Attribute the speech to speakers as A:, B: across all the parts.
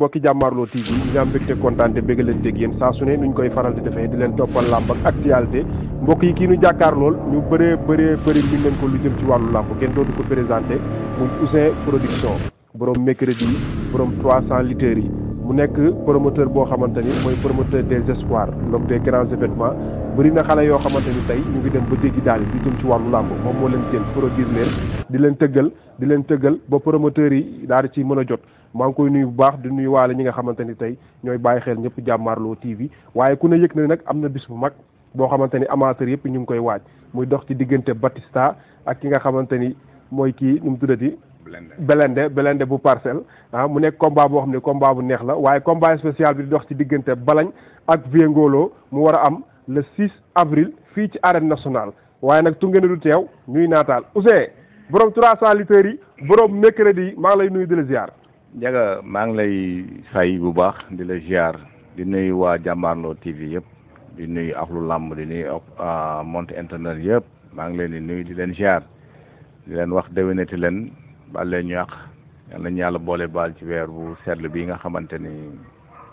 A: mbokki Jàmmaarloo TV ñu am mbégte kontaan te bëgg leen dégg yéen saa su ne nuñ koy faral di defee di leen toppal làmb ak actualité mbokk yi kii nu jàkkaar lool ñu bëri min nañ ko lu jëm ci wàllu làmb kenn dootu ko présenté muy Ouzin Production borom mercredi borom 300 litres yi mu nekk promoteur boo xamante ni mooy promoteur des espoirs l'homme des grands événements bëri na xale yoo xamante ni tey ñu ngi dem ba déggi daal di jëm ci wàllu làmb moom moo leen jël produire leen di leen tëggal ba promoteurs yi daal di ci mën a jot maa ngi koy nuyu bu baax di nuyu waale ñi nga xamante ni tey ñooy bàyyi xel ñëpp Jàmmaarloo TV waaye ku ne yëg na nag am na bis bu mag boo xamante ni amateur yëpp ñu ngi koy waaj muy dox ci diggante Batista ak ki nga xamante ni mooy kii nu mu tuddati Belende bu Parcelles mu nekk combat boo xam ne combat bu neex la waaye combat spécial bi di dox ci diggante Balagne ak Viengolo mu war a am le 6 avril fii ci arène nationale waaye nag tu ngeen du teew ñuy naataal Ouzin borom 300 litres yi borom mercredi yi maa ngi lay nuyu di la ziar.
B: Ndiaga maa ngi lay fay bu baax di la ziar di nuyu waa Jàmmaarloo TV yëpp di nuyu axlu làmb di nuyu monte internet yëpp maa ngi leen di nuyu di leen ziar di leen wax déwénati leen baal leen ñu àq yal nañu yàlla boole baal ci weer bu seetlu bi nga xamante ni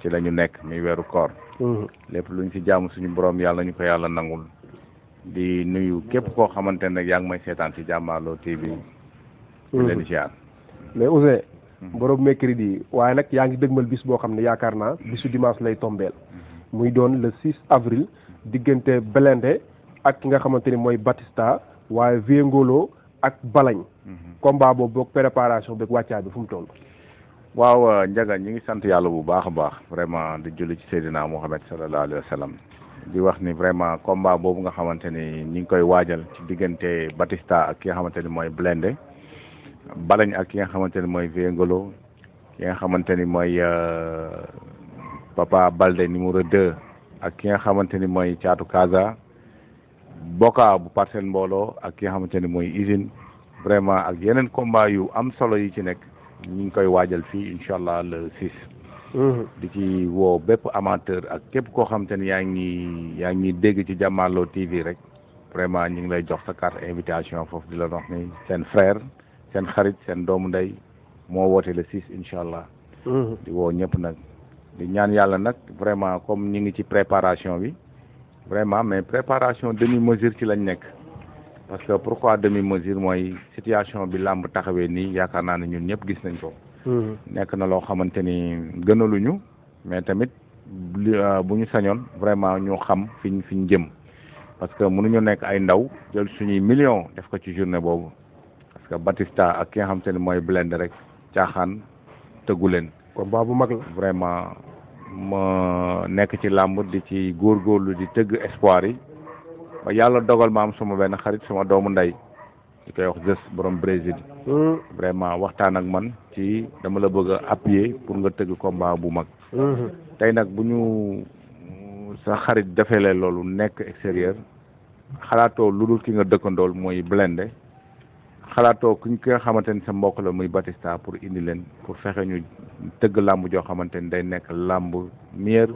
B: ci la ñu nekk muy weeru koor. lépp lu ñu ci jaamu suñu borom yàlla ñu ko yàlla nangul di nuyu képp koo xamante ne yaa ngi may seetaan ci Jàmmaarloo TV. di leen ziar.
A: mais Ouzin borom mercredi waaye nag yaa ngi dëgmal bis boo xam ne yaakaar naa bisu dimanche lay tombeel muy doon le 6 avril diggante Belende ak ki nga xamante ni mooy Batista waaye Viengolo ak Balagne. combat boobu boog préparation beeg wàccaa bi fu mu toll.
B: waaw Ndiaga ñi ngi sant yàlla bu baax a baax vraiment di julli ci Seydina Mohamed sallallahu alayhi wa sallam di wax ni vraiment combat boobu nga xamante ni ñi ngi koy waajal ci diggante Batista ak ki nga xamante ni mooy Belende Balagne ak ki nga xamante ni mooy Viengolo ki nga xamante ni mooy Papa Balde numéro 2 ak ki nga xamante ni mooy Caatu Kaza Boka bu Parcelles Mbooloo ak ki nga xamante ni mooy Usine vraiment ak yeneen combat yu am solo yi ci nekk ñu ngi koy waajal fii incha allah le 6. di ci woo bépp amateur ak képp koo xamante ni yaa ngi dégg ci Jàmmaarloo TV rek vraiment ñu ngi lay jox sa carte invitation foofu di la wax ni seen frère seen xarit seen doomu ndey moo woote le 6 incha allah. di woo ñëpp nag di ñaan yàlla nag vraiment comme ñu ngi ci préparation bi vraiment mais préparation demi mesure ci lañ nekk. parce que pourquoi demi mesure mooy situation bi làmb taxawee nii yaakaar naa ne ñun ñëpp gis nañ ko. nekk na loo xamante ni gënaluñu mais tamit bu ñu sañoon vraiment ñu xam fi ñu jëm parce que mënuñu nekk ay ndaw jël suñuy millions def ko ci journée boobu parce que Batista ak ki nga xamante ni mooy Belende rek caaxaan tëggu leen.
A: combat bu mag la
B: vraiment ma nekk ci làmb di ci góorgóorlu di tëgg espoir yi. ba yàlla dogal ma am sama benn xarit sama doomu ndey di koy wax jës borom Brésil vraiment waxtaan ak man ci dama la bëgg a appuyer pour nga tëgg combat bu mag tey nag bu ñu sa xarit defee leen loolu nekk extérieur xalaatoo lu dul ki nga dëkkandool mooy Belende xalaatoo ki nga xamante ni sa mbokk la muy Batista pour indi leen pour fexe ñu tëgg làmb joo xamante ni day nekk làmb meilleur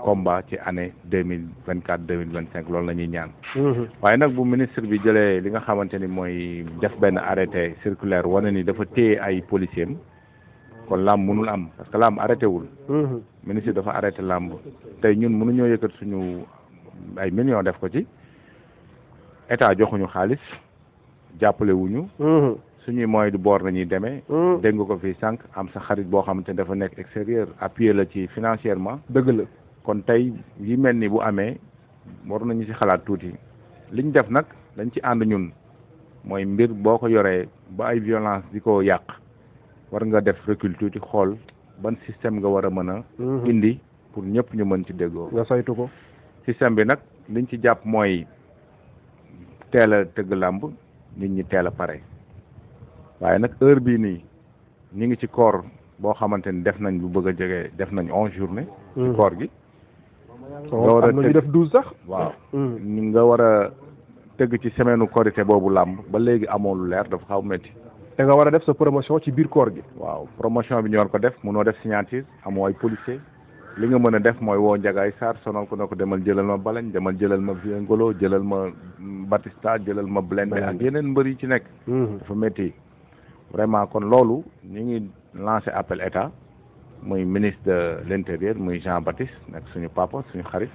B: combat ci année 2024 2025 loolu la ñuy ñaan. waaye nag bu ministre bi jëlee li nga xamante ni mooy def benn arrêté circulaire wane ni dafa téye ay policiers kon làmb mënul am parce que làmb arrêté wul. ministre dafa arrêté làmb tey ñun mënuñoo yëkkat suñu ay millions def ko ci état joxuñu xaalis jàppale wuñu. suñuy moyens du bord nañuy demee. dégg nga ko fii sànq am sa xarit boo xamante ni dafa nekk extérieur appuyé la ci financièrement.
A: dëgg la.
B: kon tey yi mel ni bu amee war nañu ci xalaat tuuti liñ def nag dañ ci ànd ñun mooy mbir boo ko yoree ba ay violence di ko yàq war nga def recul tuuti xool ban système nga war a mën a indi pour ñëpp ñu mën ci déggoo
A: nga saytu ko
B: système bi nag liñ ci jàpp mooy teel a tëgg làmb nit ñi teel a pare waaye nag heure bii nii ñu ngi ci koor boo xamante ni def nañ lu bëgg a jege def nañ 11 journée ci koor gi nga war a
A: ñu def 12 sax.
B: waaw nga war a tëgg ci semaine korité boobu làmb ba léegi amoo lu leer dafa xaw métti.
A: te nga war a def sa promotion ci biir koor gi.
B: waaw promotion bi ñu war ko def mënoo def signature amoo ay policier li nga mën a def mooy woo Ndiagaye Sarr sonal ko ne ko demal jëlal ma Balagne demal jëlal ma Viengolo jëlal ma Batista jëlal ma Belende ak yeneen mbër yi ci nekk. dafa métti vraiment kon loolu ñu ngi lancé appel état muy ministre de l'intérieur muy Jean Baptiste nekk suñu papa suñu xarit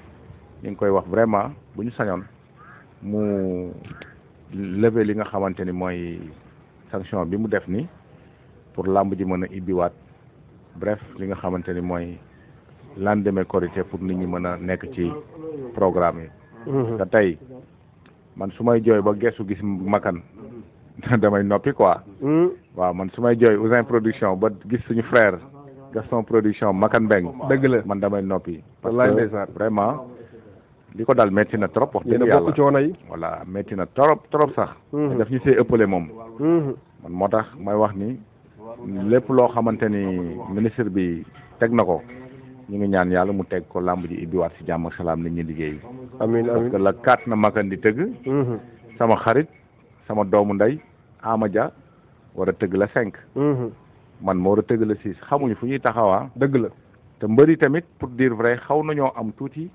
B: ñu ngi koy wax vraiment bu ñu sañoon mu lever li nga xamante ni mooy sanction bi mu def ni pour làmb ji mën a ibbiwaat bref li nga xamante ni mooy lendemain Korité pour nit ñi mën a nekk ci programme yi. te tey man su may jooy ba gestu gis makan damay noppi quoi. waaw man su may jooy Ouzin production ba gis suñu frère Gaston production makan Mbeng
A: dëgg la
B: man damay noppi.
A: wallaay
B: parce
A: ndeysaan
B: que vraiment li ko daal métti na trop. wax dëgg
A: yéen a bokk coono yi.
B: voilà métti na trop sax. te daf ñu see ëppale moom. man moo tax may wax ni lépp loo xamante ni ministre bi teg na ko ñu ngi ñaan yàlla mu teg ko làmb ji ibbiwaat si jàmm ak salaam nit ñi liggéey.
A: amiin
B: parce que la 4 na makan di tëgg. sama xarit sama doomu ndey Ama Dia war a tëgg la 5. man moo war a tëgg la 6 xamuñu fu ñuy taxawaa.
A: dëgg la
B: te mbëri tamit pour dire vrai xaw nañoo am tuuti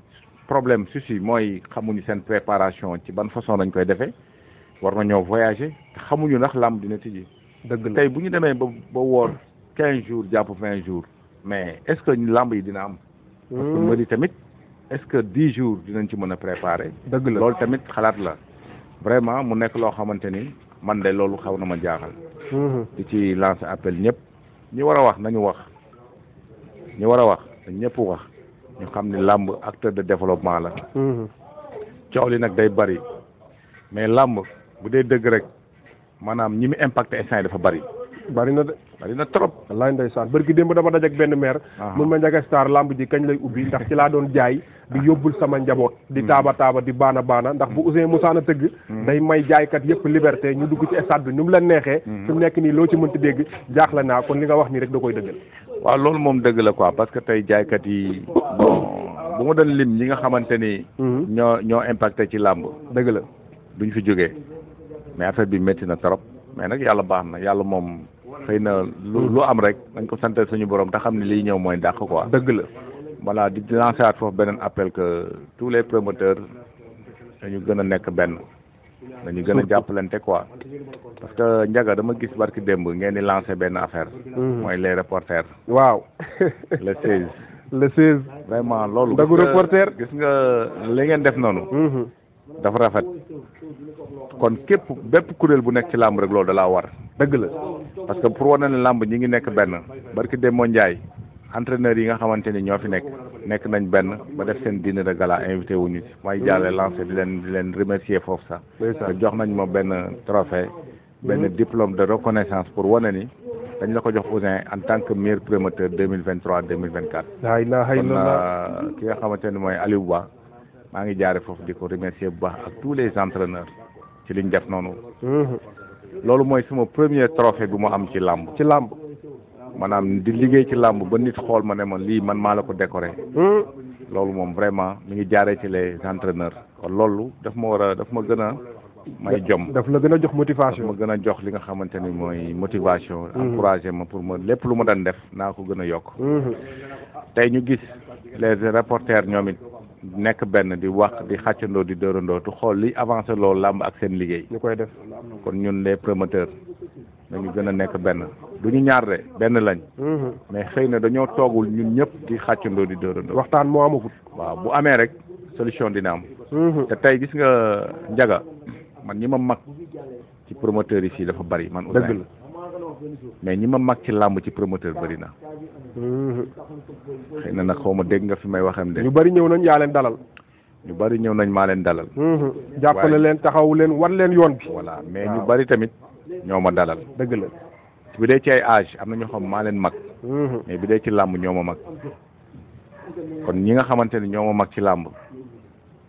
B: problème souci mooy xamuñu seen préparation ci ban façon lañ koy defee war nañoo voyager te xamuñu ndax làmb dina tijji.
A: dëgg la
B: tey bu ñu demee ba woor 15 jours jàpp 20 jours mais est-ce que làmb yi dina am. parce que mbëri tamit est-ce que 10 jours dinañ ci mën a préparer.
A: dëgg la
B: loolu tamit xalaat la vraiment mu nekk loo xamante ni man de loolu xaw na ma jaaxal. di ci lancer appel ñëpp ñi war a wax nañu wax ñi war a wax dañ ñëpp wax ñu xam ni làmb acteur de développement la. coow li nag day bari mais làmb bu dee dëgg rek maanaam ñi mu impacté instant yi dafa bari.
A: bari na de.
B: bari na trop.
A: wallaay ndeysaan bërki démb dama daj ak benn maire. mun ma Ndiaga Star lamb ji kañ lay ubbi ndax ci laa doon jaay di yóbbul sama njaboot. di taaba di baana ndax bu Ouzin Moussa na tëgg. day may jaaykat yëpp liberté ñu dugg ci stade bi nu mu leen neexee. fi mu nekk nii loo ci mënti dégg jaaxle naa kon li nga wax nii rek da koy dëggal.
B: waaw loolu moom dëgg la quoi parce que tey jaaykat yi bu ma doon lim ñi nga xamante ni. ñoo impacté ci làmb.
A: dëgg la
B: duñ fi jógee mais affaire bi métti na trop mais nag yàlla baax na yàlla moom. xëy na lu am rek dañ ko sant suñu borom te xam ne liy ñëw mooy dàq quoi.
A: dëgg la
B: voilà di lancer waat foofu beneen appel que tous les promoteurs dañu gën a nekk benn dañu gën a jàppalante quoi parce que Ndiaga dama gis barki démb ngeen di lancer benn affaire. mooy les reporters.
A: waaw.
B: le 16.
A: le 16.
B: vraiment loolu.
A: dagu reporter
B: gis nga li ngeen def noonu. dafa rafet kon bépp kuréel bu nekk ci làmb rek loolu da laa war.
A: dëgg la
B: parce que pour wane ne làmb ñi ngi nekk benn barki Demba Ndiaye entraîneurs yi nga xamante ni ñoo fi nekk nañ benn ba def seen dîner de gala invité wuñu ci may jàlle lancé di leen remercier foofu sax. te jox nañ ma benn trophée benn diplôme de reconnaissance pour wane ni dañ la ko jox Ouzin en tant que meilleur promoteur 2023 2024. kon ki nga xamante ni mooy Aliou Ba maa ngi jaare foofu di ko remercier bu baax ak tous les entraîneurs ci liñ def noonu. loolu mooy suma premier trophée bu ma am ci làmb.
A: ci làmb.
B: maanaam di liggéey ci làmb ba nit xool ma ne ma lii man maa la ko décoré. loolu moom vraiment mi ngi jaaree ci les entraîneurs. kon loolu daf ma gën a may jom.
A: daf la gën a jox motivation.
B: daf ma gën a jox li nga xamante ni mooy motivation. encouragé ma pour ma lépp lu ma daan def naa ko gën a yokk. tey ñu gis les reporters ñoom it nekk benn di wax di xàccandoo di dóorandoo tu xool li avancé loolu làmb ak seen liggéey.
A: ñu koy def
B: kon ñun les promoteurs dañu gën a nekk benn du ñu ñaar de benn lañ. mais xëy na dañoo toogul ñun ñëpp di xàccandoo di dóorandoo.
A: waxtaan moo amagut.
B: waaw bu amee rek solution dina am. te tey gis nga Ndiaga man ñi ma mag ci promoteurs yi fii dafa bari man.
A: dëgg la
B: mais ñi ma mag ci làmb ci promoteur bari na. xëy na nag xaw ma dégg nga fi may waxam de.
A: ñu bari ñëw nañ yaa leen dalal.
B: ñu bari ñëw nañ maa leen dalal.
A: jàppale leen taxaw leen wan leen yoon bi.
B: voilà mais ñu bari tamit ñoo ma dalal.
A: dëgg la
B: bu dee ci ay âge am na ñoo xam maa leen mag. mais bi dee ci làmb ñoo ma mag. kon ñi nga xamante ni ñoo ma mag ci làmb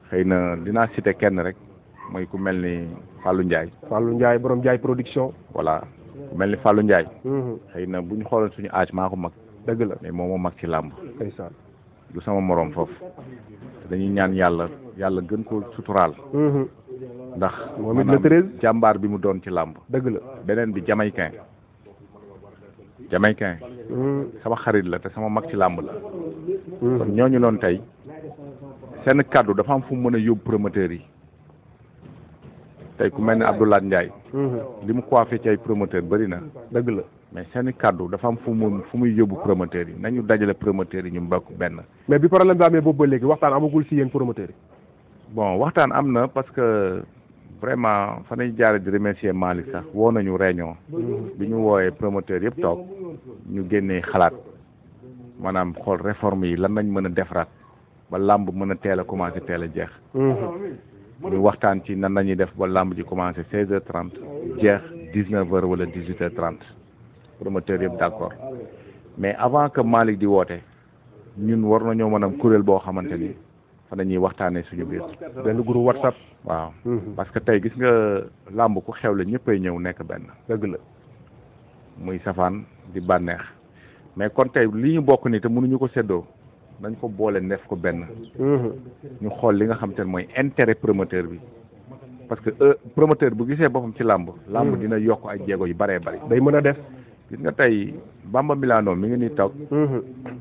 B: xëy na dinaa citer kenn rek mooy ku mel ni Fallou Ndiaye.
A: Fallou Ndiaye borom Ndiaye production.
B: voilà ku mel ni Fallou Ndiaye. xëy na bu ñu xooloon suñu âge maa ko mag.
A: dëgg la
B: mais moom moo mag ci làmb.
A: ndeysaan
B: du sama moroom foofu dañuy ñaan yàlla gën ko suturaal. ndax
A: moom it le 13
B: jàmbaar bi mu doon ci làmb.
A: dëgg la
B: beneen bi jamaïcain sama xarit la te sama mag ci làmb la. kon ñooñu noonu tey seen kaddu dafa am fu mu mën a yóbbu promoteurs yi tey ku mel ni Abdoulaye Ndiaye. li mu coiffé ci ay promoteur bëri na.
A: dëgg la
B: mais seeni kàddu dafa am fu muy yóbbu promoteurs yi nañu dajale promoteurs yi ñu bokk benn.
A: mais bi problème bi amee boobu ba léegi waxtaan amagul si yéen promoteurs yi.
B: bon waxtaan am na parce que vraiment fa nañ jaare di remercier Malick sax woo nañu réunion. bi ñu woowee promoteurs yëpp toog ñu génnee xalaat maanaam xool réforme yi lan nañ mën a defaraat ba làmb mën a teel a commencé teel a jeex. ñu waxtaan ci nan nañuy def ba làmb ji commencé 16h30 jeex 19h wala 18h30 promoteurs yëpp d'accord mais avant que Malick di woote ñun war nañoo mën a am kuréel boo xamante ni fa nañuy waxtaanee suñu biir.
A: benn groupe WhatsApp.
B: waaw parce que tey gis nga làmb ku xew la ñëppay ñëw nekk benn.
A: dëgg la.
B: muy safaan di bànneex mais kon tey li ñu bokk ni te mënuñu ko séddoo dañ ko boole def ko benn. ñu xool li nga xam te ne mooy intérêt promoteur bi parce que promoteur bu gisee boppam ci làmb. làmb dina yokk ay jéego yu bëree bëri.
A: day mën a def.
B: gis nga tey Bamba Milano mi ngi nii toog.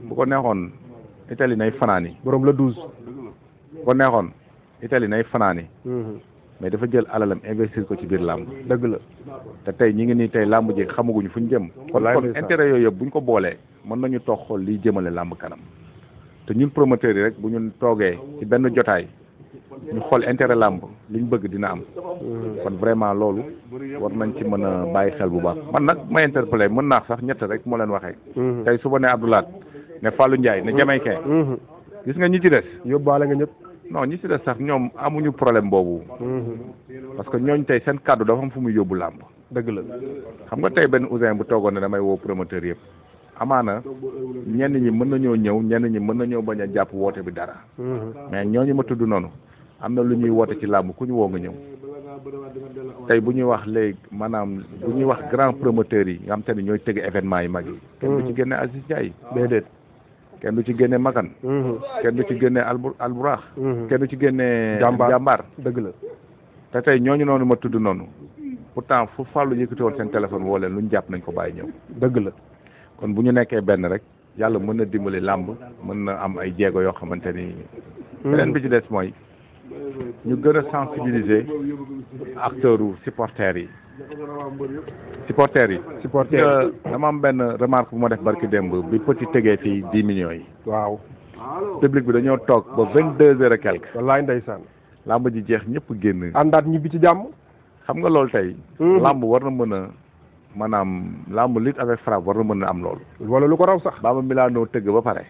B: bu ko neexoon Italie nay fanaani.
A: borom la 12.
B: bu ko neexoon Italie nay fanaani. mais dafa jël alalam investir ko ci biir làmb.
A: dëgg la.
B: te tey ñi ngi nii tey làmb ji xamaguñu fu ñu jëm. kon intérêt yooyu yëpp bu ñu ko boolee mën nañu toog xool liy jëmale làmb kanam. te ñun promoteurs yi rek bu ñu toogee ci benn jotaay ñu xool intérêt làmb liñ bëgg dina am. kon vraiment loolu war nañ ci mën a bàyyi xel bu baax man nag ma interpellé mën naa sax ñett rek moo leen waxee. tey suba ne Abdoulaat ne Fallou Ndiaye ne Jamaïcain. gis nga ñi ci des.
A: yóbbaale nga ñëpp.
B: non ñi ci des sax ñoom amuñu problème boobu. parce que ñooñ tey seen kàddu dafa am fu muy yóbbu làmb.
A: dëgg la.
B: xam nga tey benn Ousin bu toogoon ne damay woo promoteur yëpp. amaana ñenn ñi mën nañoo ñëw ñenn ñi mën nañoo bañ a jàpp woote bi dara. mais ñooñu ma tudd noonu am na lu ñuy woote ci làmb ku ñu woo nga ñëw. tey bu ñuy wax léegi maanaam bu ñuy wax grand promoteurs yi nga xam te ne ñooy tëgg événement yi mag yi. kenn du ci génne Aziz Ndiaye.
A: déedéet.
B: kenn du ci génne Makan. kenn du ci génne Alburax. kenn du ci génne. jàmbaar
A: dëgg la.
B: te tey ñooñu noonu ma tudd noonu pourtant fu Fallou yëkkati woon seen téléphone woo leen lu ñu jàpp nañ ko bàyyi ñëw.
A: dëgg la.
B: kon bu ñu nekkee benn rek yàlla mën na dimbali làmb mën na am ay jéego yoo xamante ni. beneen bi ci des mooy ñu gën a sensibiliser acteurs yu supporters yi. supporters yi. dama am benn remarque bu ma def barki démb bi petit tegee fii 10 millions yi.
A: waaw.
B: public bi dañoo toog ba 22h et quelque.
A: wallaay ndeysaan.
B: làmb ji jeex ñëpp génn.
A: àndaat ñibbi ci jàmm.
B: xam nga loolu tey. làmb war na mën a. maanaam làmb lutte avec frappe war na mën a am loolu.
A: wala lu ko raw sax.
B: Bamba Milano tëgg ba pare.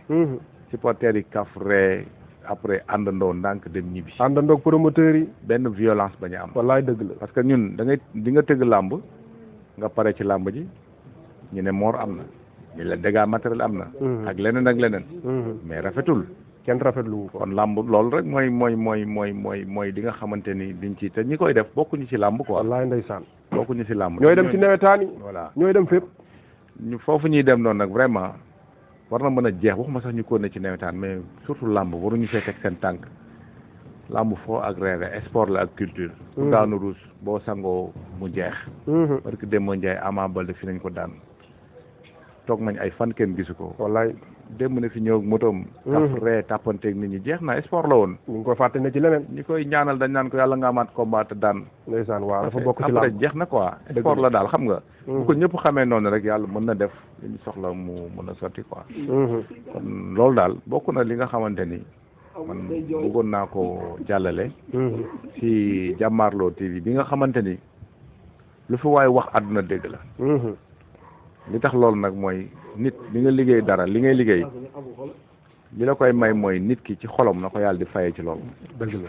B: supporters yi kaf ree après àndandoo ndànk dem ñibbi.
A: àndandoo promoteurs yi.
B: benn violence bañ a am.
A: wallaay dëgg la.
B: parce que ñun da ngay di nga tëgg làmb nga pare ci làmb ji ñu ne mort am na ñu la dégâts matériel am na. ak leneen ak leneen. mais rafetul.
A: kenn rafetlu ko.
B: kon làmb loolu rek mooy di nga xamante ni diñ ci te ñi koy def bokkuñu ci làmb quoi.
A: wallaay ndeysaan.
B: bokkuñu ci làmb.
A: ñooy dem ci nawetaan yi.
B: voilà
A: ñooy dem fépp.
B: ñu foofu ñuy dem noonu nag vraiment war na mën a jeex waxuma sax ñu ko ne ci nawetaan mais surtout làmb waruñu fee teg seen tànk làmb foo ak reere sport la ak culture. ku daanu ruus boo sangoo mu jeex. parce que Demba Ndiaye Ama Baldé fi nañ ko daan toog nañ ay fan kenn gisu ko.
A: wallaay
B: démb na fi ñëw ak motoom. taf ree tàppanteeg nit ñi jeex na sport la woon.
A: ñu ngi koy fàtte ne ci leneen.
B: ñi koy ñaanal dañ naan ko yàlla nga amaat combat te daan.
A: ndeysaan waaw dafa bokk ci
B: après jeex na quoi. sport la daal xam nga. bu ko ñëpp xamee noonu rek yàlla mën na def li ñu soxla mu mën a sotti quoi. kon loolu daal bokk na li nga xamante ni man bëggoon naa ko jàllale. ci Jàmmaarloo TV bi nga xamante ni lu fi waaye wax àdduna dégg la. li tax loolu nag mooy nit li nga liggéey dara li ngay liggéey li la koy may mooy nit ki ci xolom na ko yàlla di fayee ci loolu.
A: dëgg la.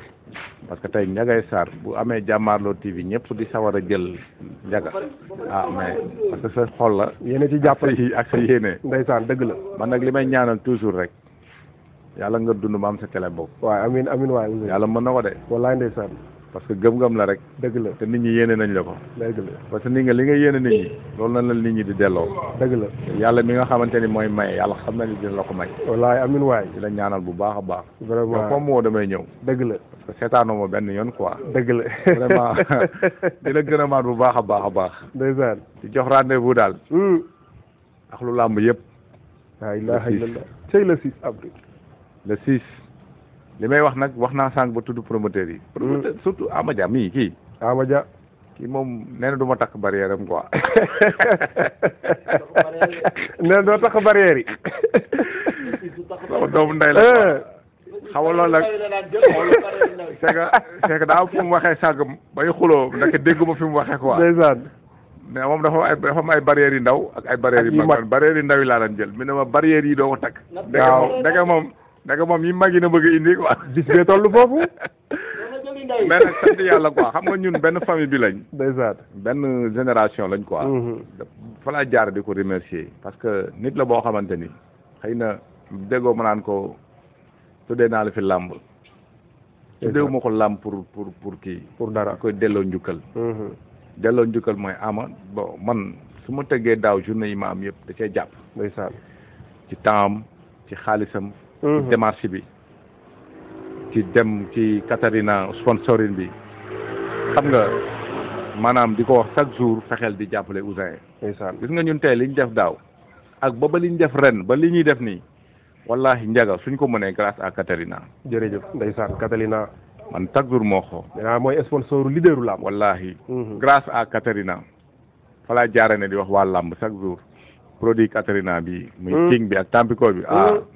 B: parce que tey Ndiagay Sarr bu amee Jàmmaarloo TV ñëpp di sawar a jël Ndiaga mais parce que sa xol la.
A: yéen ci jàppale
B: ak sa yéene.
A: ndeysaan dëgg la.
B: man nag li may ñaanal toujours rek yàlla nga dund ma am sa télé boobu.
A: waaw amiin amiin waay.
B: yàlla mën na ko de.
A: wallaay ndeysaan.
B: parce que gëm-gëm la rek.
A: dëgg la
B: te nit ñi yéene nañ la ko.
A: dëgg la.
B: parce que ni nga li nga yéene nit ñi loolu nan la nit ñi di delloo.
A: dëgg la.
B: yàlla mi nga xamante ni mooy may yàlla xam na ni dina la ko may.
A: wallaay amiin waay.
B: di la ñaanal bu baax a baax.
A: vraiment
B: comme moo damay ñëw.
A: dëgg la.
B: parce que seetaanoo ma benn yoon quoi.
A: dëgg la.
B: vraiment di la gën a maat bu baax a baax a baax.
A: ndeysaan.
B: di jox rendez-vous daal. ak lu làmb yëpp.
A: la ilaha illallah. cey le 6 avril.
B: le 6. li may wax nag wax naa sànq ba tudd promoteur yi. promoteur surtout Amadia mii kii.
A: Amadia.
B: kii moom nee na du ma takk barrière am quoi.
A: nee na doo takk barrière yi.
B: sama doomu ndey la quoi. xam nga loolu nag c'est que daa am fu mu waxee sàggam bay xuloo ndeke dégguma fi mu waxee quoi.
A: ndeysaan.
B: mais moom dafa am ay barrières yu ndaw ak ay barrières yu mag. barrières yu ndaw yi laa daan jël mi ne ma barrières yi doo ko takk.
A: waaw
B: ndeke moom yi mag yi na bëgg a indi quoi.
A: bis bee toll foofu.
B: mais nag sant yàlla quoi xam nga ñun benn famille bi lañ.
A: ndeysaan.
B: benn génération lañ quoi. fa laa jaar di ko remercier parce que nit la boo xamante ni xëy na déggoo ma naan ko tuddee naa la fi làmb. tuddeewu ma ko làmb pour kii. pour dara koy delloo njukkal. delloo njukkal mooy ama bon man su ma tëggee daaw journée yi ma am yëpp da cee jàpp.
A: ndeysaan.
B: ci temps ci xaalisam. ci démarche bi. ci dem ci Katarina sponsoring bi xam nga maanaam di ko wax chaque jour fexeel di jàppale Ouzin. ndeysaan gis nga ñun tey li ñu def daaw ak ba li ñu def ren ba li ñuy def nii wallahi njaga suñ ko mënee grâce à Katarina.
A: jërëjëf ndeysaan Katarina.
B: man chaque jour moo xoo.
A: mooy sponsor leaderu làmb.
B: wallahi grâce à Katarina fa laa jaaree ne di wax waa làmb chaque jour. produit Katarina bi. muy king bi ak Tampico bi.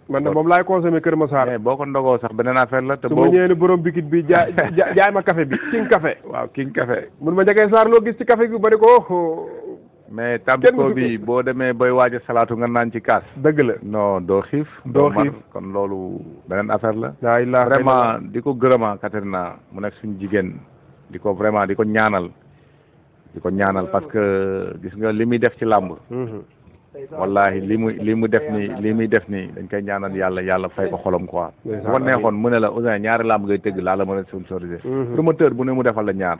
A: man de moom laay consommé Kër Masar.
B: mais boo ko ndogoo sax beneen affaire la. te
A: boo su ma ñëwee borom bikit bi jaay ma café bi king café.
B: waaw king café.
A: mun ma njëkkee Sarr loo gis ci café gi ba di ko.
B: mais Tampico bi boo demee bay waaj a salaatu nga naan ci kaas.
A: dëgg la
B: non doo xiif.
A: doo xiif
B: kon loolu beneen affaire la.
A: waaw
B: vraiment di ko gërëma Katarina mu nekk suñu jigéen di ko vraiment di ko ñaanal. di ko ñaanal parce que gis nga li muy def ci làmb. wallahi li muy def nii dañ koy ñaanal yàlla fay ko xolam quoi. bu ko neexoon mu ne la Ouzin ñaari làmb ngay tëgg laa la mën a sponsoriser. promoteur bu ne mu defal la ñaar.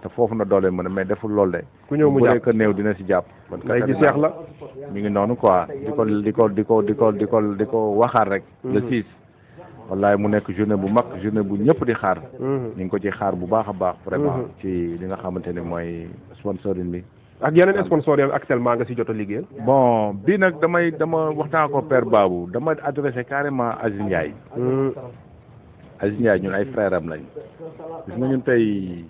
B: te foofu na doole mën a mais deful loolu de.
A: ku ñëw mu jàpp
B: ko néew dina si jàpp. kon
A: ji seex la.
B: mi ngi noonu quoi di ko waxaat rek. le 6. wallahi mu nekk journée bu mag journée bu ñëpp di xaar. ñu ngi ko ci xaar bu baax a baax. vraiment ci li nga xamante ne mooy sponsoring bi.
A: ak yeneen sponsor yi actuellement nga si jot a liggéeyal.
B: bon bii nag dama waxtaan ko Père Babou dama adressé carrément Aziz Ndiaye. Aziz Ndiaye ñun ay frère am lañ. gis nga ñun tey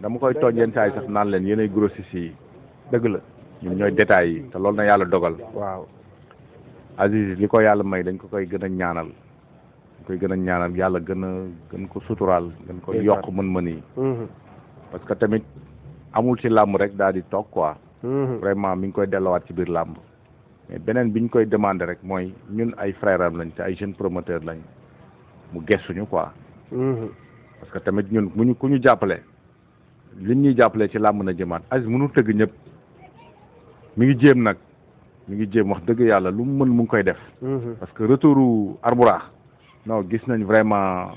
B: dama koy tooñ yenn saa yi sax naan leen yéenay grossistes yi. dëgg la ñun ñooy détails yi te loolu na yàlla dogal. waaw Aziz li ko yàlla may dañ ko koy gën a ñaanal. dañ koy gën a ñaanal yàlla gën ko suturaal. gën ko yokk mën-mën yi. parce que tamit. amul ci làmb rek daal di toog quoi. vraiment mi ngi koy delluwaat ci biir làmb. mais beneen bi ñu koy demandé rek mooy ñun ay frères am lañ te ay jeunes promoteurs lañ mu gëstuñu quoi. parce que tamit ñun ku ñu jàppale li ñuy jàppale ci làmb na jëmaat Aziz mënu tëgg ñëpp mi ngi jéem nag mi ngi jéem wax dëgg yàlla lu mu mën mu ngi koy def. parce que retouru Arbourakh non gis nañ vraiment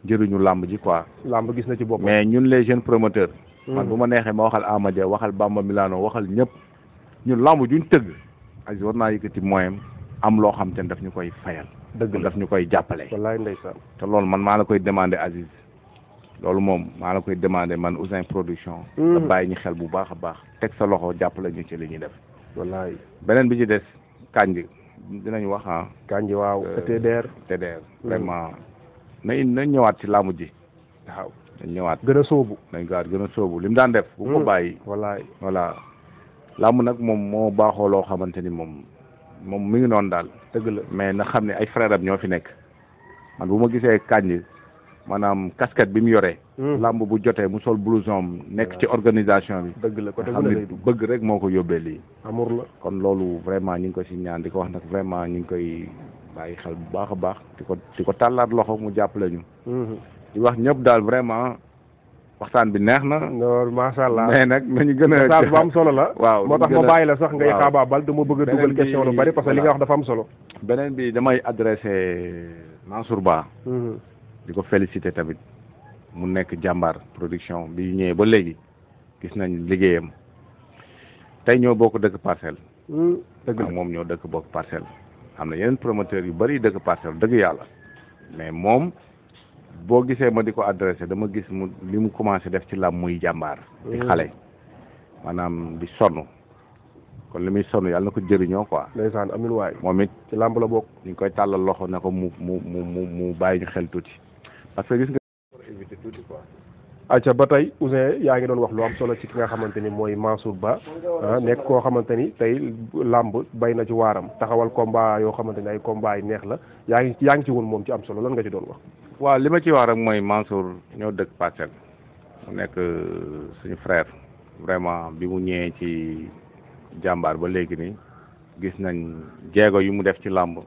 B: njëriñu làmb ji quoi.
A: làmb gis na ci boppam
B: mais ñun les jeunes promoteurs. man bu ma neexee ma waxal Amadia waxal Bamba Milano waxal ñëpp ñun lamb juñ tëgg Aziz war naa yëkkati moyen am loo xam te ne daf ñu koy fayal. dëgg la daf ñu koy jàppale. wallaay ndeysaan. te loolu man maa la koy demandé Aziz loolu moom maa la koy demandé man Ouzin Production. nga bàyyi ñu xel bu baax a baax teg sa loxo jàppale ñu ci li ñuy def. wallaay beneen bi ci des Kandji dinañ wax ah.
A: Kandji waaw TDR.
B: vraiment na ñëwaat ci lamb ji waaw. dañ ñëwaat
A: gën a sóobu
B: li mu daan def bu ko bàyyi
A: wallaay
B: voilà làmb nag moom moo baaxoo loo xamante ni moom mi ngi noonu daal dëgg la mais na xam ne ay frère am ñoo fi nekk man bu ma gisee Kandji maanaam casquette bi mu yoree làmb bu jotee mu sol blouson nekk ci organisation bi
A: dëgg la ko
B: xam ne bëgg rek moo ko yóbbee lii
A: amour la
B: kon loolu vraiment ñu ngi ko si ñaan di ko wax nag vraiment ñu ngi koy bàyyi xel bu baax a baax di ko tàllaat loxo mu jàppale ñu di wax ñëpp daal vraiment waxtaan bi neex na. non macha allah mais nag nañu gën a. message bu am solo la. waaw moo tax ma bàyyi la sax ngay xaabaabal dama bëgg a dugal question lu bari parce que li nga wax dafa am solo. beneen bi damay adressé Mansour Ba. di ko féliciter tamit mu nekk jàmbaar production bi ñëwee ba léegi gis nañ liggéeyam tey ñoo bokk dëkk Parcelles. dëgg la moom ñoo dëkk bokk Parcelles. am na yeneen promoteurs yu bari dëkk Parcelles dëgg yàlla mais moom. boo gisee ma di ko adressé dama gis li mu commencé def ci làmb muy jàmbaar. di xale maanaam di sonn kon li muy sonn yàlla na ko jëriñoo quoi. ndeysaan amiin waay moom it ci làmb la bokk. ñu ngi koy tàllal loxo ne ko mu bàyyi ñu xel tuuti parce que gis nga. invité tuuti quoi
A: acca ba tey Ouzin yaa ngi doon wax lu am solo ci ki nga xamante ni mooy Mansour Ba nekk koo xamante ni tey làmb bay na ci waaram taxawal combat yoo xamante ni ay combat yi neex la yaa ngi ci woon moom ci am solo lan nga ci doon wax.
B: waaw li ma ci wax rek mooy Mansour ñoo dëkk Parcelles mu nekk suñu frère vraiment bi mu ñëwee ci jàmbaar ba léegi nii gis nañ jéego yu mu def ci làmb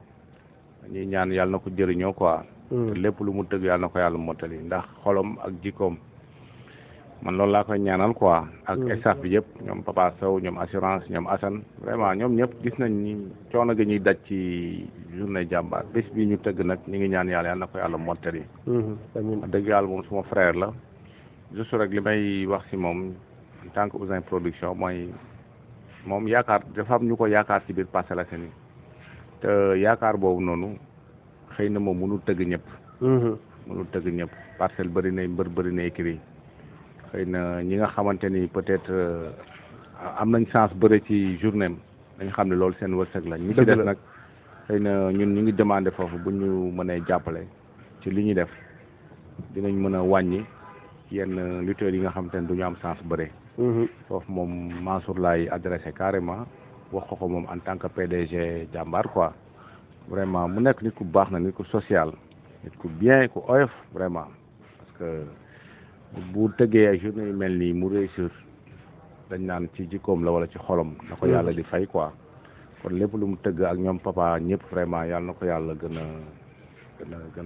B: ñuy ñaan yàlla na ko jëriñoo quoi. lépp lu mu tëgg yàlla na ko yàlla mottali ndax xolom ak jikkoom man loolu laa koy ñaanal quoi. ak staff bi yëpp ñoom Papa Sow ñoom assurance ñoom Assane vraiment ñoom ñëpp gis nañ ni coono gi ñuy daj ci journée jàmbaar bés bi ñu tëgg nag ñu ngi ñaan yàlla na ko yàlla mottali. amiin dëgg yàlla moom suma frère la juste rek li may wax si moom en tant que Ouzin Production mooy moom yaakaar dafa am ñu ko yaakaar ci biir Parcelles Assainies te yaakaar boobu noonu xëy na moom mënul tëgg ñëpp. mënul tëgg ñëpp parcelle bëri na mbër bëri na écrit xëy na ñi nga xamante ni peut-être am nañ chance bëre ci journée am dañ xam ne loolu seen wërsëg la. ñi ci des nag xëy na ñun ñu ngi demandé foofu bu ñu mënee jàppale ci li ñuy def dinañ mën a wàññi yenn lutteurs yi nga xamante ne du ñu am chance bëre. foofu moom Mansour laay adressé carrément wax ko moom en tant que PDG jàmbaar quoi vraiment mu nekk nit ku baax na nit ku social nit ku bien ku oyof vraiment parce que bu tëggee ay journée yu mel nii mu réussir dañ naan ci jikkoom la wala ci xolom na ko yàlla di fay quoi kon lépp lu mu tëgg ak ñoom papa ñëpp vraiment yàlla na ko yàlla gën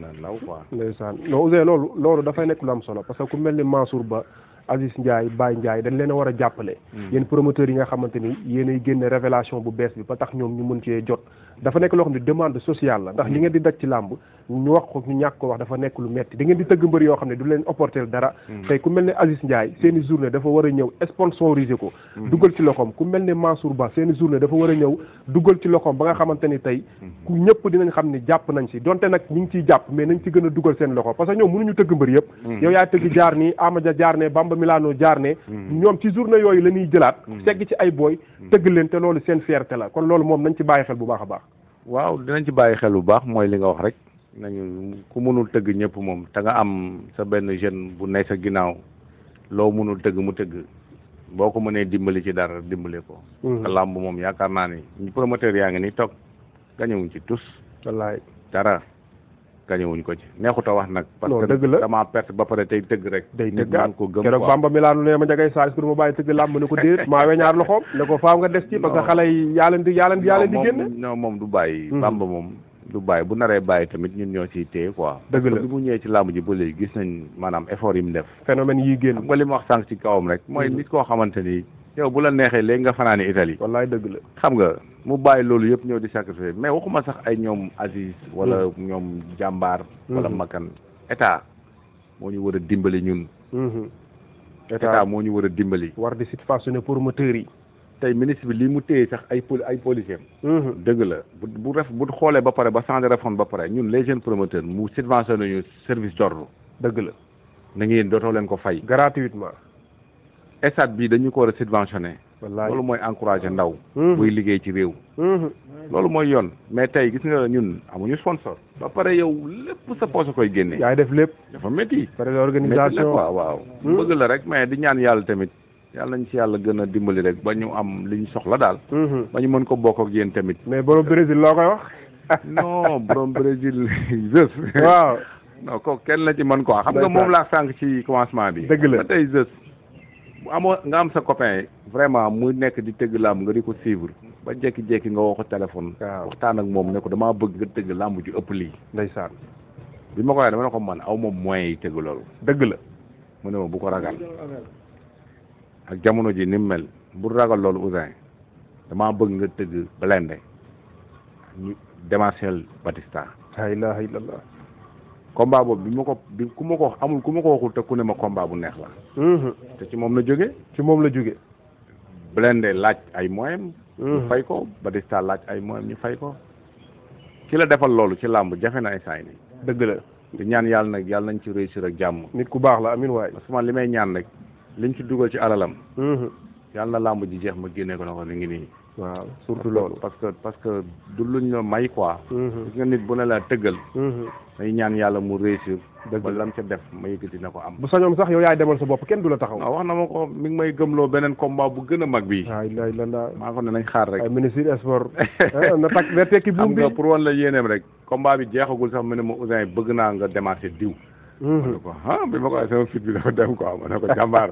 B: a law quoi.
A: ndeysaan non Ouzin loolu dafay nekk lu am solo parce que ku mel ni Mansour Ba Aziz Ndiaye Baye Ndiaye dañ leen a war a jàppale. yéen promoteurs yi nga xamante ni yéenay génne révélation bu bees bi ba tax ñoom ñu mën cee jot dafa nekk loo xam ne demande sociale la ndax li ngeen di daj ci làmb ñu wax ko ñu ñàkk ko wax dafa nekk lu metti da ngeen di tëgg mbër yoo xam ne du leen apporter dara. tey ku mel ne Aziz Ndiaye seeni journée dafa war a ñëw sponsoriser ko. dugal ci loxoom ku mel ne Mansour Ba seeni journée dafa war a ñëw dugal ci loxoom ba nga xamante ni tey ku ñëpp dinañ xam ne jàpp nañ si donte nag ñu ngi ciy jàpp mais nañ ci gën a dugal seen loxo parce que ñoom mënuñu tëgg mbër yëpp. yow yaa tëgg jaar nii Amadia jaar ne Bamba Milano jaar ne ñoom ci journée yooyu la ñuy jëlaat segg ci ay booy tëgg leen te loolu seen fierté la kon loolu moom nañ ci bàyyi xel bu baax a baax.
B: waaw dinañ ci bàyyi xel bu baax mooy li nga wax rek nañu ku mënul tëgg ñëpp moom te nga am sa benn jeune bu ne sa ginnaaw loo mënul tëgg mu tëgg boo ko mënee dimbali ci dara dimbali ko. làmb moom yaakaar naa ni ñu promoteur yaa ngi ni toog gañewuñ ci tus.
A: wallaay
B: dara gañewuñ ko ci neexut a wax nag.
A: parce que
B: dëgg la damaa perte ba pare tey tëgg rek.
A: day tëggaat
B: ko gëm
A: keroog Bamba Milano ne ma njagay saa pour ma bàyyi tëgg làmb ne ko déet maa weñaar loxoom ne ko faaw nga des ci parce que xale yi yaa leen di génne.
B: non moom du bàyyi. Bamba moom du bàyyi bu naree bàyyi tamit ñun ñoo ciy téye quoi.
A: dëgg la
B: bi mu ñëwee ci làmb ji ba léegi gis nañ maanaam effort yi mu def.
A: phénomène yi génn.
B: xam nga li ma wax sànq ci kawam rek. mooy nit koo xamante ni yow bu la neexee léegi nga fanaani Italie.
A: wallaay dëgg la.
B: xam nga mu bàyyi loolu yëpp ñëw di sacrifier mais waxuma sax ay ñoom Aziz. wala ñoom jàmbaar. wala Makan état moo ñu war a dimbali ñun. état moo ñu war a dimbali.
A: war di subventionner promoteurs yi.
B: tey ministre bi lii mu téye sax ay policiers am. dëgg la bu xoolee ba pare ba changé réforme ba pare ñun les jeunes promoteurs mu subventionné ñu service d'ordre.
A: dëgg la.
B: na ngeen dootoo leen ko fay.
A: gratuitement.
B: stade bi dañu ko war a subventionné.
A: wallaay
B: loolu mooy encouragé ndaw. buy liggéey ci réew. loolu mooy yoon mais tey gis nga ñun amuñu sponsor. ba pare yow lépp sa poche koy génne.
A: yaay def lépp.
B: dafa métti.
A: pare organisation
B: waaw. bëgg la rek mais di ñaan yàlla tamit yàlla nañ ci yàlla gën a dimbali rek ba ñu am li ñu soxla daal. ba ñu mën ko bokk ak yéen tamit.
A: mais borom Brésil loo koy wax.
B: non borom Brésil Zeus.
A: waaw.
B: non kooku kenn la ci mën quoi xam nga moom laa sànq ci commencement bi.
A: dëgg la
B: ba tey Zeus. bu amoo nga am sa copain vraiment mu nekk di tëgg làmb nga di ko suivre ba jékki-jékki nga woo ko téléphone. waxtaan ak moom ne ko damaa bëgg nga tëgg làmb ju ëpp lii.
A: ndeysaan.
B: bi ma ko waxee dama ne ko man aw moom moyens yi tëgg loolu.
A: dëgg la.
B: mu ne ma bu ko ragal. ak jamono ji ni mu mel bu ragal loolu Ouzin damaa bëgg nga tëgg Blindé ñu démarchel Batista.
A: la ilaha illallah.
B: combat boobu ku ma ko wax amul ku ma ko waxul te ku ne ma combat bu neex la. te ci moom la jóge.
A: ci moom la jóge.
B: Blindé laaj ay moyens. ñu fay ko Batista laaj ay moyens ñu fay ko. ki la defal loolu ci làmb jafe na ay saa yi nii.
A: dëgg la.
B: di ñaan yàlla nag yàlla nañ ci réussir ak jàmm.
A: nit ku baax la amin waay.
B: parce que man li may ñaan rek liñ ci dugal ci alalam. yàlla na làmb ji jeex ma génnee ko na ko ni ngi nii.
A: waaw surtout loolu
B: parce que du luñ la may quoi. gis nga nit bu ne la tëggal. day ñaan yàlla mu réussir. dëgg ba lam ca def ma yëkkati na ko am.
A: bu sañoon sax yow yaay demal sa bopp kenn du la taxaw.
B: waaw wax na ma ko mi ngi may gëmloo beneen combat bu gën a mag bii.
A: waaw
B: maa ko ne nañ xaar rek.
A: ay ministre sport. na tekki buum bi
B: xam nga pour wan la yéeneem rek. combat bi jeexagul sax mu ne ma Ouzin bëgg naa nga démarrer diw. ma ne ko bi ma ko waxee sama fit bi dafa dem quoi ma ne ko jàmbaar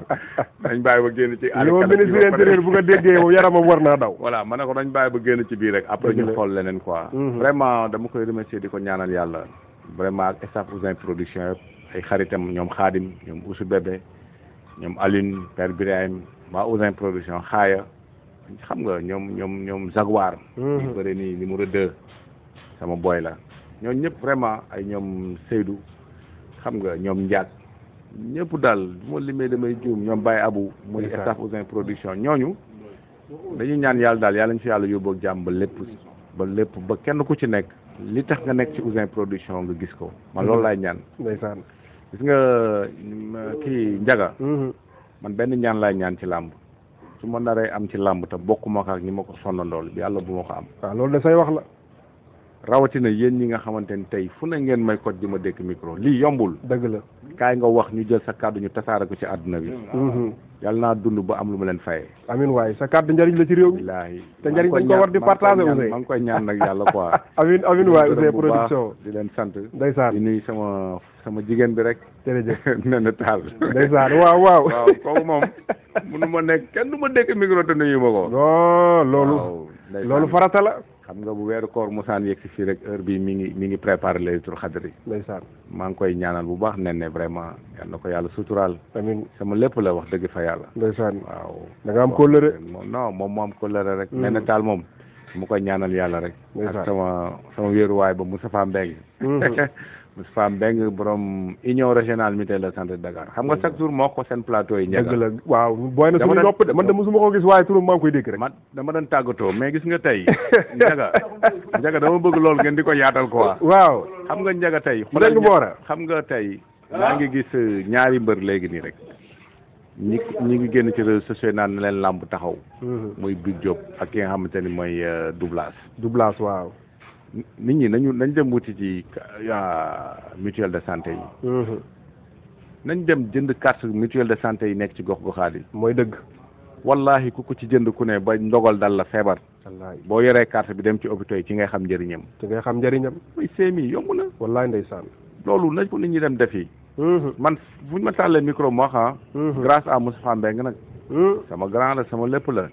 B: dañ bàyyi ba génn ci.
A: yow ministre intérieur bu nga déggee yow yaramam war naa daw.
B: voilà ma ne ko dañ bàyyi ba génn ci biir rek après ñu xool leneen quoi. vraiment dama koy remercier di ko ñaanal yàlla. vraiment ak staff Ouzin production yëpp ay xaritam ñoom Khadim ñoom Oussou Bébé ñoom Aline Père Birahim waa Ouzin production xaaya xam nga ñoom Jaguar. ñu bëri nii numéro 2 sama boy la ñooñu ñëpp vraiment ay ñoom Seydou. xam nga ñoom Ndiak ñëpp daal bu ma limee damay juum ñoom Baye Abou muy staff Ouzin production ñooñu dañuy ñaan yàlla daal yàlla ñu fi yàlla yóbbu ak jàmm ba lépp ba kenn ku ci nekk li tax nga nekk ci Ouzin production nga gis ko man loolu laay ñaan.
A: ndeysaan
B: gis nga kii Ndiaga. man benn ñaan laay ñaan ci làmb su ma naree am ci làmb te bokkuma ko ak ñi ma ko sonnandool bi yàlla bu ma ko am.
A: waaw loolu de say wax la.
B: rawatina yéen ñi nga xamante ni tey fu ne ngeen may ko di ma dékk micro lii yombul.
A: dëgg la
B: kaay nga wax ñu jël sa kàddu ñu tasaare ko ci àdduna bi. yàlla naa dund ba am lu ma leen fayee.
A: amiin waaye sa kàddu njëriñ la ci réew mi.
B: wallaahi
A: te njëriñ dañ ko war di partager Ouzin.
B: maa ngi koy ñaan nag yàlla quoi.
A: amiin waaye Ouzin production.
B: di leen sant.
A: ndeysaan
B: di nuyu sama jigéen bi rek.
A: jërëjëf
B: nee na taal.
A: ndeysaan waaw. waaw
B: kooku moom mënu ma nekk kenn du ma dékk micro te nuyu ma ko.
A: non loolu farata la.
B: xam nga bu weeru koor musaan yegg si fii rek heure bi mi ngi préparé laylatul xadri.
A: ndeysaan
B: maa ngi koy ñaanal bu baax nen ne vraiment yal na ko yàlla suturaal.
A: amiin
B: sama lépp la wax dëgg fa yàlla.
A: ndeysaan
B: waaw
A: da nga am kóllëre.
B: non moom moo am kóllëre rek. nen na taal moom mu koy ñaanal yàlla rek.
A: ndeysaan
B: ak sama wéeruwaay ba Moustapha Mbengue. Moustapha Mbengue borom union régionale mutuelle de santé de Dakar xam nga chaque jour moo ko seen plateau yi.
A: dëgg la waaw booy na suñu nopp de man de mosuma ko gis waaye turam maa ngi koy dégg rek.
B: man dama doon tàggatoo mais gis nga tey. Ndiaga dama bëgg loolu ngeen di ko yaatal quoi.
A: waaw
B: xam nga Ndiaga tey.
A: Mbengue Mbora
B: xam nga tey. maa ngi gis ñaari mbër léegi nii rek. ñi ngi génn ci réseaux sociaux naan na leen làmb taxaw. muy Big Diop ak ki nga xamante ni mooy Douglas waaw. nit ñi nañ dem wuti ci mutuelle de santé yi. nañ dem jënd carte mutuelle de santé yi nekk ci gox-goxaat yi.
A: mooy dëgg.
B: wallahi ku ko ci jënd ku ne ba ndogal dal la feebar.
A: wallaahi
B: boo yoree carte bi dem ci hôpital yi ci ngay xam njëriñam. muy CMI yomb na.
A: wallaahi ndeysaan.
B: loolu nañ ko nit ñi dem defi. man buñ ma tàllee micro moo xam. grâce à Moustapha Mbengue nag. sama grand la sama lépp la.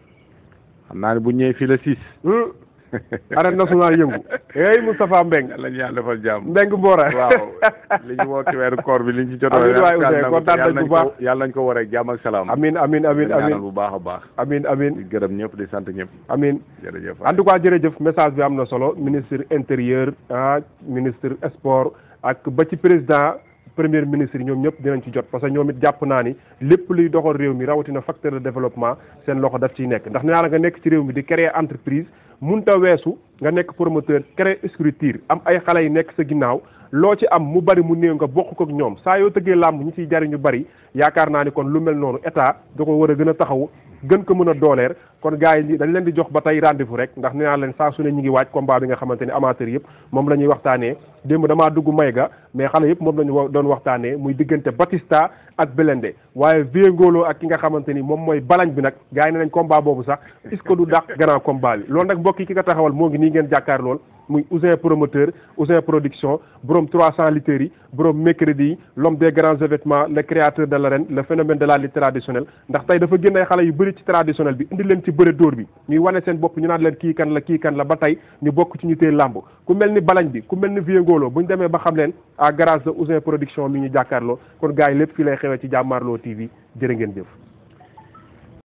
B: xam naa ne bu ñëwee fii la 6.
A: arène nationale yëngu. hey Moustapha Mbengue.
B: yàlla ñu yàlla defal jàmm.
A: Mbengue Mbora.
B: waaw li ñu woo ci weeru koor bi liñ ci jotoo.
A: amiin waay Ouzin kontaan nañ bu baax
B: yàlla nañ ko war ak jàmm ak salaam.
A: amiin
B: bu baax a baax.
A: amiin
B: di gërëm ñëpp di sant ñëpp.
A: amiin
B: jërëjëf.
A: en tout cas jërëjëf message bi am na solo ministre intérieur ministre sport ak ba ci président. premier ministre ñoom ñëpp dinañ ci jot parce que ñoom it jàpp naa ni lépp luy doxal réew mi rawatina facteur de développement seen loxo daf ciy nekk ndax nee naa la nga nekk ci réew mi di créer entreprise munta weesu nga nekk promoteur créer structure am ay xale yi nekk sa ginnaaw loo ci am mu bari mu néew nga bokk ko ak ñoom saa yoo tëggee làmb ñi ciy jariñu bari yaakaar naa ni kon lu mel noonu état da ko war a gën a taxaw gën ko mën a dooleer kon gars yi dañ leen di jox ba tey rendez-vous rek ndax nee naa leen saa su ne ñi ngi waaj combat bi nga xamante ni amateur yëpp moom la ñuy waxtaanee démb damaa dugg Mayga mais xale yëpp moom la ñu doon waxtaanee muy diggante Batista ak Belende waaye Viengolo ak ki nga xamante ni moom mooy balañ bi nag gars yi ne nañ combat boobu sax est-ce que du dàq grand combat bi loolu nag mbokk yi ki nga taxawal moo ngi nii ngeen jàkkaar lool muy Ouzin promoteur Ouzin production borom 300 litres yi borom mercredi yi l'homme des grands événements le créateur de l'arène le phénomène de la lutte traditionnelle ndax tey dafa génn ay xale yu bëri ci traditionnel bi indi leen ci bëre dóor bi ñuy wane seen bopp ñu naan leen kii kan la ba tey ñu bokk ci ñu tee làmb ku mel ni balañ bi ku mel ni Viengolo bu ñu demee ba xam leen à garage de Ouzin production mi ñu jàkkaarloo kon gars yi lépp fii lay xewee ci Jàmmaarloo TV jërë ngeen jëf